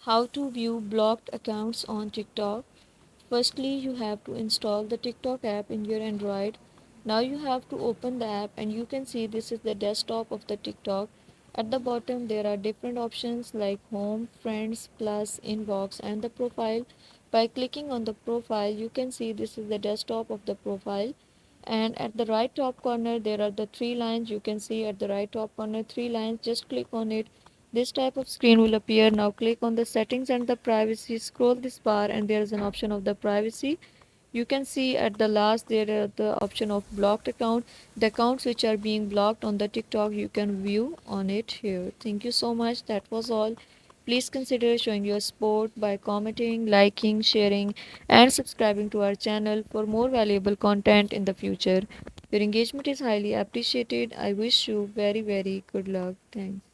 How to view blocked accounts on TikTok. Firstly, you have to install the TikTok app in your Android. Now you have to open the app and you can see this is the desktop of the TikTok. At the bottom there are different options like home, friends, plus, inbox and the profile. By clicking on the profile, you can see this is the desktop of the profile. And at the right top corner there are the three lines. You can see at the right top corner three lines. Just click on it. This type of screen will appear. Now click on the settings and the privacy. Scroll this bar and there is an option of the privacy. You can see at the last there are the option of blocked account. The accounts which are being blocked on the TikTok you can view on it here. Thank you so much. That was all. Please consider showing your support by commenting, liking, sharing and subscribing to our channel for more valuable content in the future. Your engagement is highly appreciated. I wish you very good luck. Thanks.